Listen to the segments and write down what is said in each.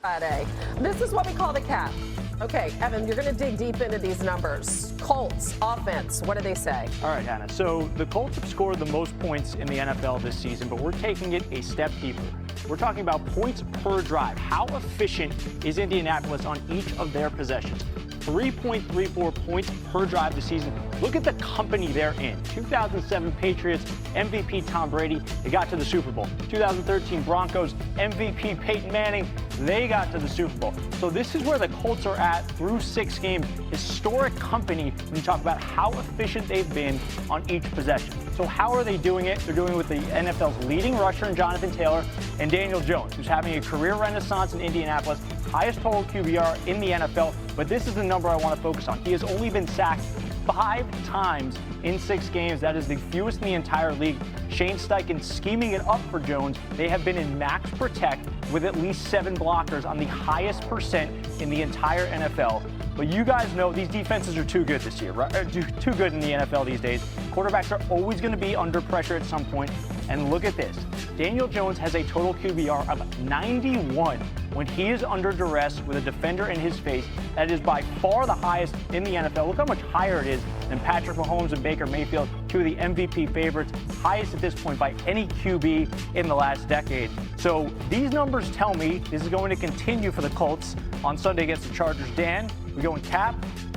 Friday. This is what we call the cap. Okay, Evan, you're going to dig deep into these numbers. Colts, offense, what do they say? All right, Hannah. So the Colts have scored the most points in the NFL this season, but we're taking it a step deeper. We're talking about points per drive. How efficient is Indianapolis on each of their possessions? 3.34 points per drive this season. Look at the company they're in. 2007 Patriots, MVP Tom Brady, they got to the Super Bowl. 2013 Broncos, MVP Peyton Manning, they got to the Super Bowl. So this is where the Colts are at through 6 games. Historic company when you talk about how efficient they've been on each possession. So how are they doing it? They're doing it with the NFL's leading rusher in Jonathan Taylor and Daniel Jones, who's having a career renaissance in Indianapolis, highest total QBR in the NFL. But this is the number I want to focus on. He has only been sacked 5 times in 6 games. That is the fewest in the entire league. Shane Steichen scheming it up for Jones. They have been in max protect with at least 7 blockers on the highest percent in the entire NFL. But you guys know these defenses are too good this year, right? Too good in the NFL these days. Quarterbacks are always going to be under pressure at some point. And look at this. Daniel Jones has a total QBR of 91 when he is under duress with a defender in his face. That is by far the highest in the NFL. Look how much higher it is than Patrick Mahomes and Baker Mayfield, 2 of the MVP favorites, highest at this point by any QB in the last decade. So these numbers tell me this is going to continue for the Colts on Sunday against the Chargers. Dan, we going cap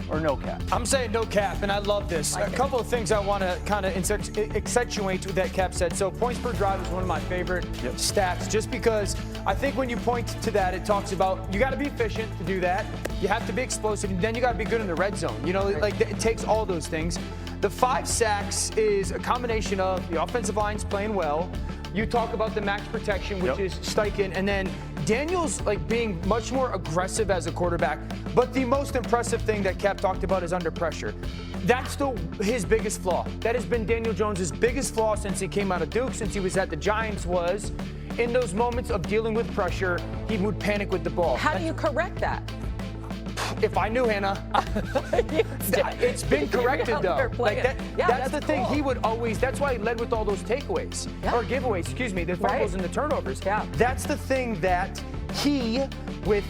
or no cap? I'm saying no cap, and I love this. A couple of things I want to kind of accentuate with that Cap said. So points per drive is one of my favorite stats, just because I think when you point to that, it talks about you got to be efficient to do that. You have to be explosive, and then you got to be good in the red zone. You know, like it takes all those things. The 5 sacks is a combination of the offensive line's playing well. You talk about the max protection, which is Steichen, and then Daniel's like being much more aggressive as a quarterback. But the most impressive thing that Cap talked about is under pressure. That's still his biggest flaw. That has been Daniel Jones' biggest flaw since he came out of Duke, since he was at the Giants, was in those moments of dealing with pressure, he would panic with the ball. How do you correct that? If I knew, Hannah, it's been corrected though. Like that's the thing. He would always. That's why he led with all those takeaways or giveaways. Excuse me, the fumbles and the turnovers. That's the thing that he, with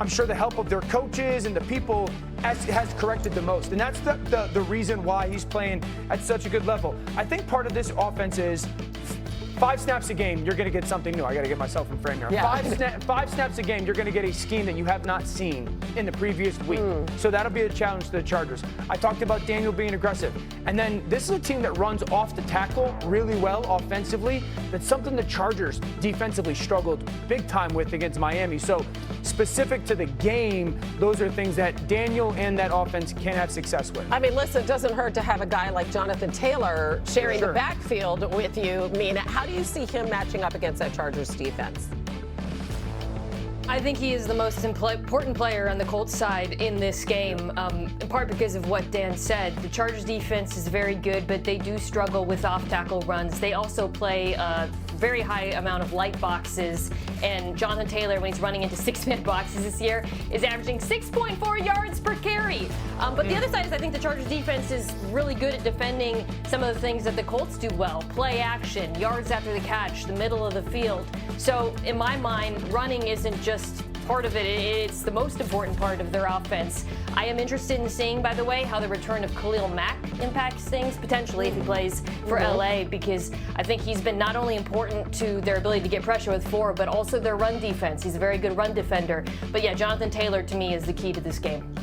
I'm sure the help of their coaches and the people, has corrected the most. And that's the reason why he's playing at such a good level. I think part of this offense is 5 snaps a game, you're going to get something new. I got to get myself in frame here. 5 snaps a game, you're going to get a scheme that you have not seen in the previous week. So that'll be a challenge to the Chargers. I talked about Daniel being aggressive. And then this is a team that runs off the tackle really well offensively. That's something the Chargers defensively struggled big time with against Miami. So specific to the game, those are things that Daniel and that offense can have success with. I mean, listen, it doesn't hurt to have a guy like Jonathan Taylor sharing the backfield with you. Mina, how do you see him matching up against that Chargers defense? I think he is the most important player on the Colts side in this game, in part because of what Dan said. The Chargers defense is very good, but they do struggle with off-tackle runs. They also play a very high amount of light boxes, and Jonathan Taylor, when he's running into 6-man boxes this year, is averaging 6.4 yards per carry. But the other side is I think the Chargers defense is really good at defending some of the things that the Colts do well. Play action, yards after the catch, the middle of the field. So in my mind, running isn't just part of it, it's the most important part of their offense. I am interested in seeing, by the way, how the return of Khalil Mack impacts things, potentially, if he plays for LA, because I think he's been not only important to their ability to get pressure with 4, but also their run defense. He's a very good run defender. But yeah, Jonathan Taylor, to me, is the key to this game.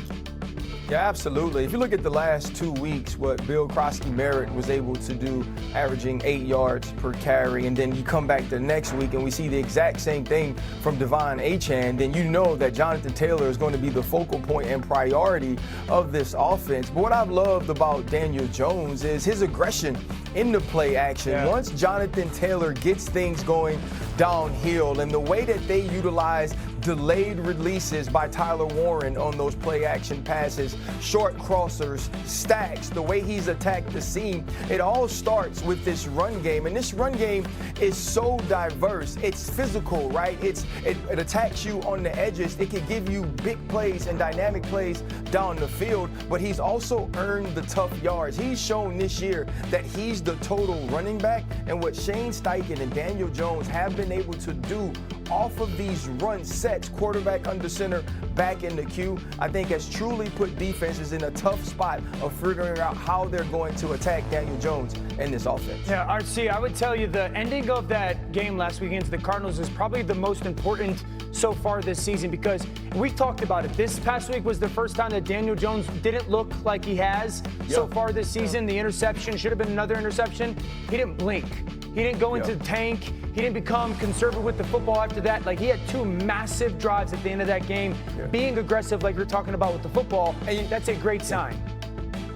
Yeah, absolutely. If you look at the last 2 weeks, what Bill Krosky-Merritt was able to do, averaging 8 yards per carry, and then you come back the next week and we see the exact same thing from Devon Achane, then you know that Jonathan Taylor is going to be the focal point and priority of this offense. But what I've loved about Daniel Jones is his aggression in the play action. Once Jonathan Taylor gets things going downhill, and the way that they utilize delayed releases by Tyler Warren on those play action passes, short crossers, stacks, the way he's attacked the seam, it all starts with this run game. And this run game is so diverse. It's physical, right? It attacks you on the edges. It can give you big plays and dynamic plays down the field, but he's also earned the tough yards. He's shown this year that he's the total running back, and what Shane Steichen and Daniel Jones have been able to do off of these run sets, quarterback under center, back in the queue, I think has truly put defenses in a tough spot of figuring out how they're going to attack Daniel Jones in this offense. Yeah, RC, I would tell you the ending of that game last week against the Cardinals is probably the most important so far this season, because we talked about it. This past week was the first time that Daniel Jones didn't look like he has so far this season. The interception should have been another interception. He didn't blink. He didn't go into the tank. He didn't become conservative with the football after that. Like, he had two massive drives at the end of that game. Being aggressive like you're talking about with the football, and that's a great sign.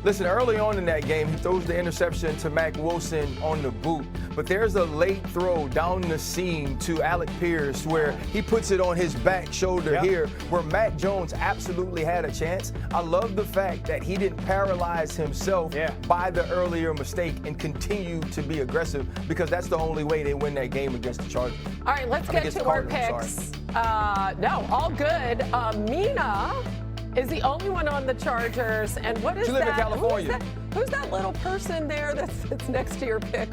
Listen, early on in that game, he throws the interception to Mack Wilson on the boot, but there's a late throw down the seam to Alec Pierce where he puts it on his back shoulder here, where Mac Jones absolutely had a chance. I love the fact that he didn't paralyze himself by the earlier mistake and continue to be aggressive, because that's the only way they win that game against the Chargers. All right, let's get to our picks. No, all good. Mina is the only one on the Chargers. And what is She live that? in California. Who's that little person there that's next to your pick?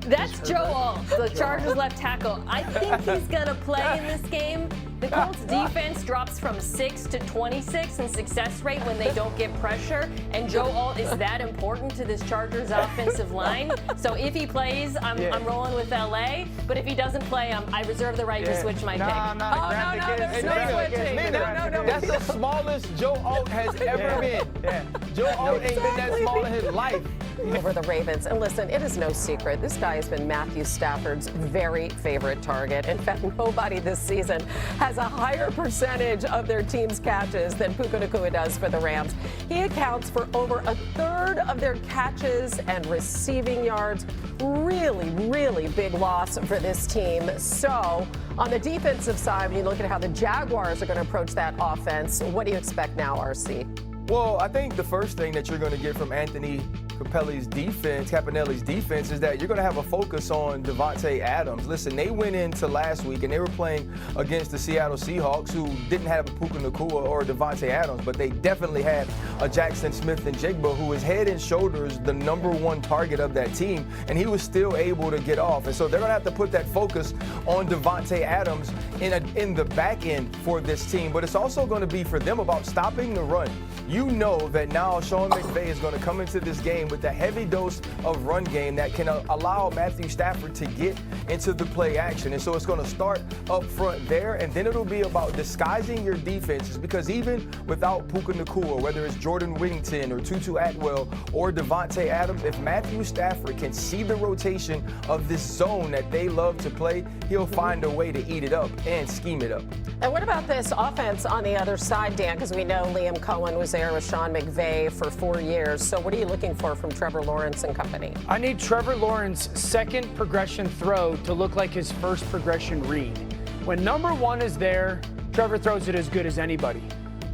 That's Joe Alt, the Chargers left tackle. I think he's going to play in this game. The Colts defense drops from 6 to 26 in success rate when they don't get pressure, and Joe Alt is that important to this Chargers offensive line. So if he plays, I'm rolling with LA, but if he doesn't play, I reserve the right to switch my pick. No, there's no switching. No. That's the smallest Joe Alt has ever been. Joe Alt ain't been that small in his life. Over the Ravens. And listen, it is no secret, this guy has been Matthew Stafford's very favorite target. In fact, nobody this season has a higher percentage of their team's catches than Puka Nacua does for the Rams. He accounts for over a third of their catches and receiving yards. Really big loss for this team. So on the defensive side, when you look at how the Jaguars are going to approach that offense, what do you expect now, RC? Well, I think the first thing that you're going to get from Anthony Capelli's defense is that you're going to have a focus on Davante Adams. Listen, they went into last week and they were playing against the Seattle Seahawks, who didn't have a Puka Nacua or Davante Adams, but they definitely had a Jackson Smith-Njigba, who is head and shoulders the #1 target of that team, and he was still able to get off. And so they're going to have to put that focus on Davante Adams in the back end for this team. But it's also going to be for them about stopping the run. You know that now Sean McVay is going to come into this game with a heavy dose of run game that can allow Matthew Stafford to get into the play action. And so it's going to start up front there, and then it'll be about disguising your defenses, because even without Puka Nacua, whether it's Jordan Whittington or Tutu Atwell or Davante Adams, if Matthew Stafford can see the rotation of this zone that they love to play, he'll find a way to eat it up and scheme it up. And what about this offense on the other side, Dan? Because we know Liam Cohen was there with Sean McVay for 4 years. So what are you looking for from Trevor Lawrence and company? I need Trevor Lawrence's second progression throw to look like his first progression read. When #1 is there, Trevor throws it as good as anybody.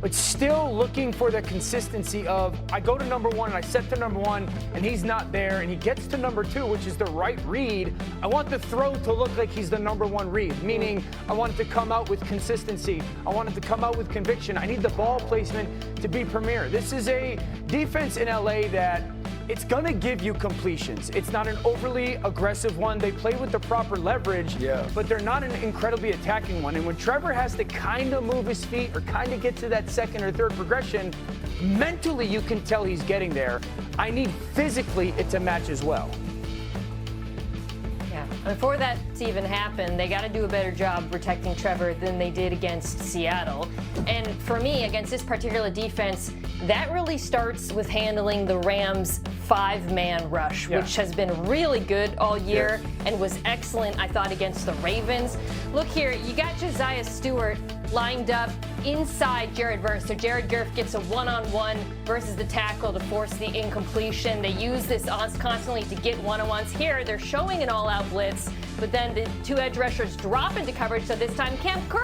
But still looking for the consistency of, I go to #1 and I set to #1 and he's not there, and he gets to #2, which is the right read. I want the throw to look like he's the #1 read, meaning I want it to come out with consistency. I want it to come out with conviction. I need the ball placement to be premier. This is a defense in LA that it's going to give you completions. It's not an overly aggressive one. They play with the proper leverage, but they're not an incredibly attacking one. And when Trevor has to kind of move his feet or kind of get to that second or third progression, mentally you can tell he's getting there. I need physically it to match as well. Yeah, and for that to even happen, they got to do a better job protecting Trevor than they did against Seattle. And for me, against this particular defense, that really starts with handling the Rams' 5-man rush, which has been really good all year and was excellent, I thought, against the Ravens. Look here, you got Josiah Stewart lined up inside Jared Verse. So Jared Goff gets a one-on-one versus the tackle to force the incompletion. They use this constantly to get one-on-ones. Here, they're showing an all-out blitz, but then the two edge rushers drop into coverage, so this time Cam Curl